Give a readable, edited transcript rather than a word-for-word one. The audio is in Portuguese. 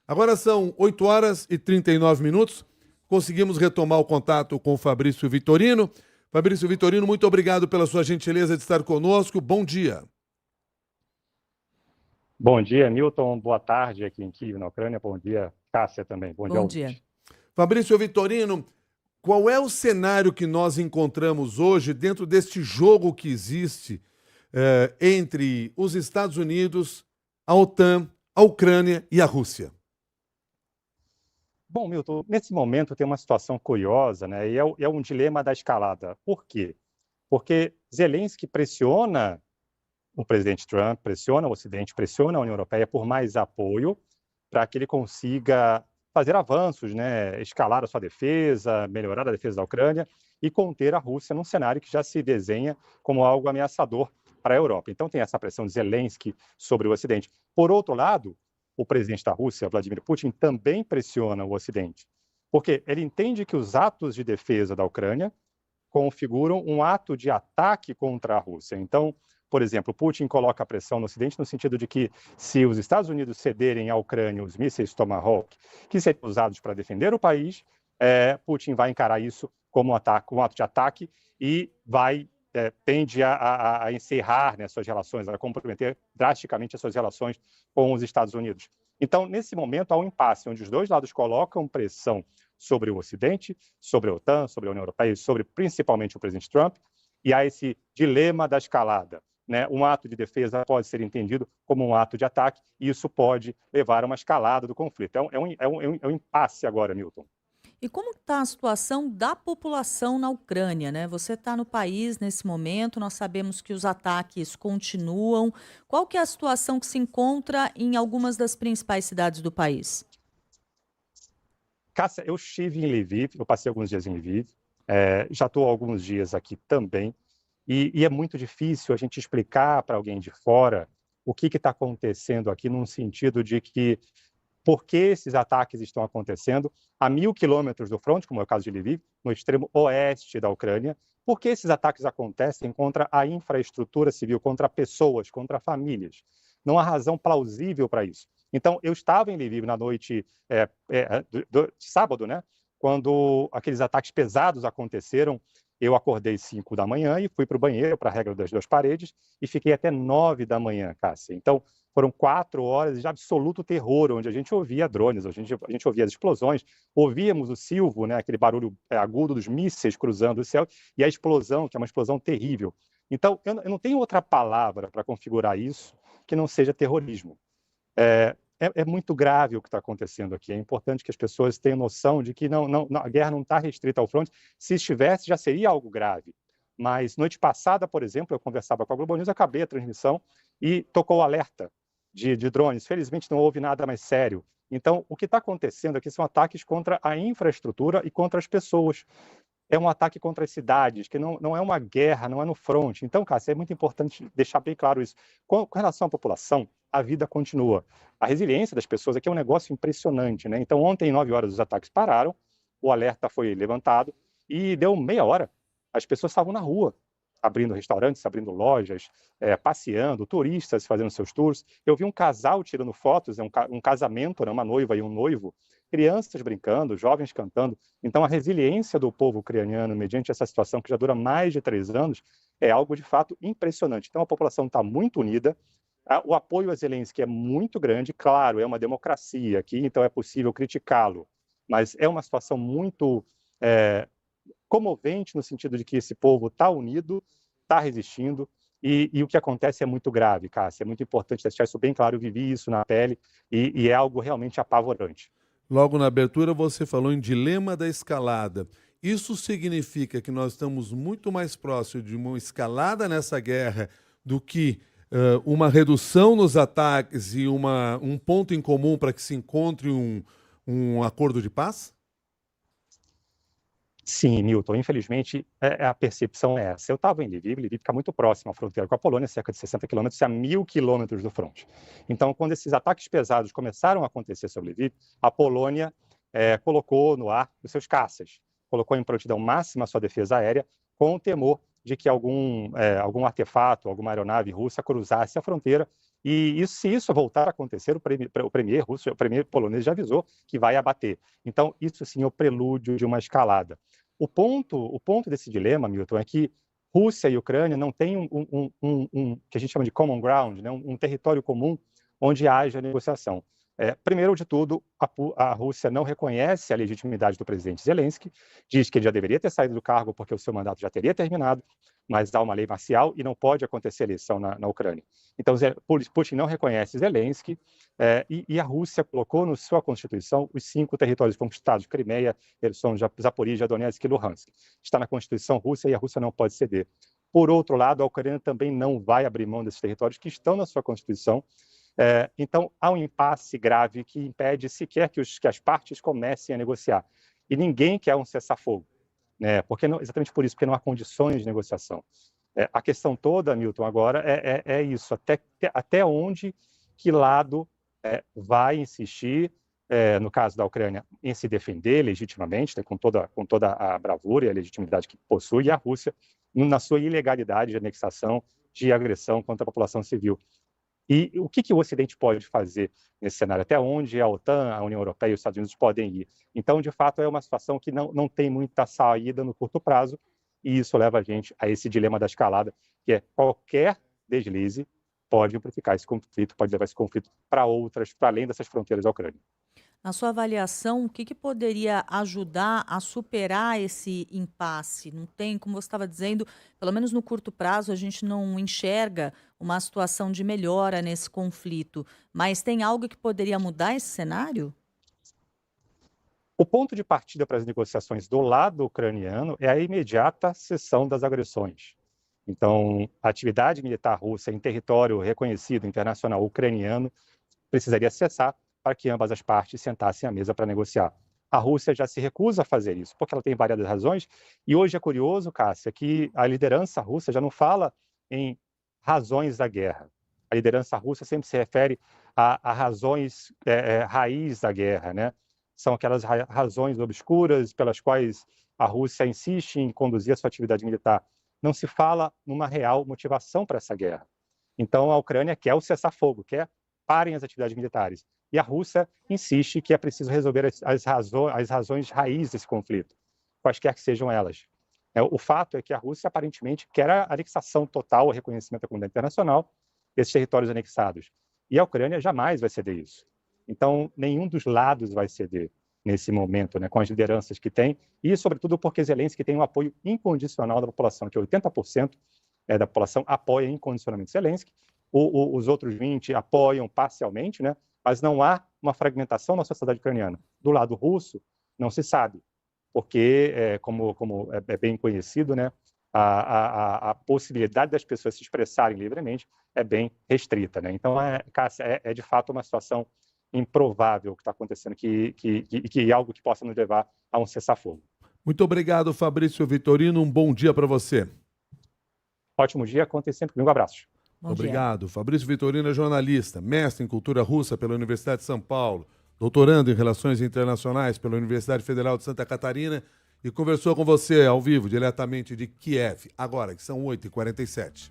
Agora são 8 horas e 39 minutos. Conseguimos retomar o contato com o Fabrício Vitorino. Fabrício Vitorino, muito obrigado pela sua gentileza de estar conosco. Bom dia. Bom dia, Milton. Boa tarde aqui em Kiev, na Ucrânia. Bom dia, Cássia também. Bom dia, ouvinte. Fabrício Vitorino, qual é o cenário que nós encontramos hoje dentro deste jogo que existe entre os Estados Unidos, a OTAN, a Ucrânia e a Rússia? Bom, Milton, nesse momento tem uma situação curiosa, né? E é um dilema da escalada. Por quê? Porque Zelensky pressiona o presidente Trump, pressiona o Ocidente, pressiona a União Europeia por mais apoio para que ele consiga fazer avanços, né? Escalar a sua defesa, melhorar a defesa da Ucrânia e conter a Rússia num cenário que já se desenha como algo ameaçador para a Europa. Então tem essa pressão de Zelensky sobre o Ocidente. Por outro lado, o presidente da Rússia, Vladimir Putin, também pressiona o Ocidente, porque ele entende que os atos de defesa da Ucrânia configuram um ato de ataque contra a Rússia. Então, por exemplo, Putin coloca a pressão no Ocidente no sentido de que se os Estados Unidos cederem à Ucrânia os mísseis Tomahawk, que seriam usados para defender o país, Putin vai encarar isso como um ato de ataque e tende a encerrar, né, suas relações, a comprometer drasticamente as suas relações com os Estados Unidos. Então, nesse momento, há um impasse onde os dois lados colocam pressão sobre o Ocidente, sobre a OTAN, sobre a União Europeia e sobre principalmente o presidente Trump, e há esse dilema da escalada. Né? Um ato de defesa pode ser entendido como um ato de ataque e isso pode levar a uma escalada do conflito. É um impasse agora, Milton. E como está a situação da população na Ucrânia, né? Você está no país nesse momento, nós sabemos que os ataques continuam. Qual que é a situação que se encontra em algumas das principais cidades do país? Cássia, eu estive em Lviv, eu passei alguns dias em Lviv, já estou há alguns dias aqui também, e é muito difícil a gente explicar para alguém de fora o que está acontecendo aqui, num sentido de que por que esses ataques estão acontecendo a 1.000 quilômetros do fronte, como é o caso de Lviv, no extremo oeste da Ucrânia. Por que esses ataques acontecem contra a infraestrutura civil, contra pessoas, contra famílias? Não há razão plausível para isso. Então, eu estava em Lviv na noite de sábado, né? Quando aqueles ataques pesados aconteceram, eu acordei 5 da manhã e fui para o banheiro, para a regra das 2 paredes, e fiquei até 9 da manhã, Cássia. Então, foram 4 horas de absoluto terror, onde a gente ouvia drones, a gente ouvia as explosões, ouvíamos o silvo, né, aquele barulho agudo dos mísseis cruzando o céu, e a explosão, que é uma explosão terrível. Então, eu não tenho outra palavra para configurar isso que não seja terrorismo. É muito grave o que está acontecendo aqui. É importante que as pessoas tenham noção de que a guerra não está restrita ao fronte. Se estivesse, já seria algo grave. Mas, noite passada, por exemplo, eu conversava com a Globo News, acabei a transmissão e tocou o alerta de drones. Felizmente, não houve nada mais sério. Então, o que está acontecendo aqui são ataques contra a infraestrutura e contra as pessoas. É um ataque contra as cidades, que não é uma guerra, não é no fronte. Então, Cássia, é muito importante deixar bem claro isso. Com relação à população, a vida continua. A resiliência das pessoas aqui é um negócio impressionante, né? Então, ontem, 9 horas, os ataques pararam, o alerta foi levantado e deu meia hora. As pessoas estavam na rua, abrindo restaurantes, abrindo lojas, passeando, turistas fazendo seus tours. Eu vi um casal tirando fotos, um casamento, né? Uma noiva e um noivo, crianças brincando, jovens cantando. Então, a resiliência do povo ucraniano, mediante essa situação que já dura mais de 3 anos, é algo de fato impressionante. Então, a população está muito unida. O apoio a Zelensky é muito grande. Claro, é uma democracia aqui, então é possível criticá-lo. Mas é uma situação muito comovente no sentido de que esse povo está unido, está resistindo. E o que acontece é muito grave, Cássia. É muito importante deixar isso bem claro. Eu vivi isso na pele e é algo realmente apavorante. Logo na abertura você falou em dilema da escalada. Isso significa que nós estamos muito mais próximos de uma escalada nessa guerra do que uma redução nos ataques e um ponto em comum para que se encontre um acordo de paz? Sim, Milton, infelizmente a percepção é essa. Eu estava em Lviv, Lviv fica muito próximo à fronteira com a Polônia, cerca de 60 quilômetros, a 1.000 quilômetros do fronte. Então, quando esses ataques pesados começaram a acontecer sobre Lviv, a Polônia colocou no ar os seus caças, colocou em prontidão máxima a sua defesa aérea, com o temor de que algum artefato, alguma aeronave russa cruzasse a fronteira E se isso voltar a acontecer, o premier russo, o premier polonês já avisou que vai abater. Então, isso sim é o prelúdio de uma escalada. O ponto desse dilema, Milton, é que Rússia e Ucrânia não têm que a gente chama de common ground, né? Um território comum onde haja negociação. Primeiro de tudo, a Rússia não reconhece a legitimidade do presidente Zelensky, diz que ele já deveria ter saído do cargo porque o seu mandato já teria terminado, mas há uma lei marcial e não pode acontecer eleição na Ucrânia. Então, Putin não reconhece Zelensky e a Rússia colocou na sua Constituição os 5 territórios conquistados, Crimeia, Kherson, Zaporizhia, Donetsk e Luhansk. Está na Constituição russa e a Rússia não pode ceder. Por outro lado, a Ucrânia também não vai abrir mão desses territórios que estão na sua Constituição. Então, há um impasse grave que impede sequer que as partes comecem a negociar. E ninguém quer um cessar-fogo, né? Exatamente por isso, porque não há condições de negociação. A questão toda, Milton, agora é isso, até onde, que lado vai insistir, no caso da Ucrânia, em se defender legitimamente, né, com toda a bravura e a legitimidade que possui, e a Rússia na sua ilegalidade de anexação, de agressão contra a população civil. E o que o Ocidente pode fazer nesse cenário? Até onde a OTAN, a União Europeia e os Estados Unidos podem ir? Então, de fato, é uma situação que não tem muita saída no curto prazo, e isso leva a gente a esse dilema da escalada, que é qualquer deslize pode amplificar esse conflito, pode levar esse conflito para além dessas fronteiras da Ucrânia. Na sua avaliação, o que poderia ajudar a superar esse impasse? Não tem, como você estava dizendo, pelo menos no curto prazo, a gente não enxerga uma situação de melhora nesse conflito, mas tem algo que poderia mudar esse cenário? O ponto de partida para as negociações do lado ucraniano é a imediata cessão das agressões. Então, a atividade militar russa em território reconhecido internacional ucraniano precisaria cessar para que ambas as partes sentassem à mesa para negociar. A Rússia já se recusa a fazer isso, porque ela tem variadas razões, e hoje é curioso, Cássia, que a liderança russa já não fala em razões da guerra. A liderança russa sempre se refere a razões raiz da guerra, né? São aquelas razões obscuras pelas quais a Rússia insiste em conduzir a sua atividade militar. Não se fala numa real motivação para essa guerra. Então, a Ucrânia quer o cessar-fogo, quer parem as atividades militares. E a Rússia insiste que é preciso resolver as razões raízes desse conflito, quaisquer que sejam elas. O fato é que a Rússia aparentemente quer a anexação total, o reconhecimento da comunidade internacional desses territórios anexados. E a Ucrânia jamais vai ceder isso. Então, nenhum dos lados vai ceder nesse momento, né, com as lideranças que tem, e sobretudo porque Zelensky tem um apoio incondicional da população, que 80% da população apoia incondicionalmente Zelensky, os outros 20% apoiam parcialmente, né, mas não há uma fragmentação na sociedade ucraniana. Do lado russo, não se sabe, porque, como é bem conhecido, né, a possibilidade das pessoas se expressarem livremente é bem restrita, né? Então, Cássia, de fato uma situação improvável que está acontecendo, que é algo que possa nos levar a um cessar-fogo. Muito obrigado, Fabrício Vitorino. Um bom dia para você. Ótimo dia, contem sempre comigo. Abraços. Bom dia. Obrigado. Fabrício Vitorino é jornalista, mestre em cultura russa pela Universidade de São Paulo, doutorando em Relações Internacionais pela Universidade Federal de Santa Catarina e conversou com você ao vivo, diretamente de Kiev, agora que são 8h47.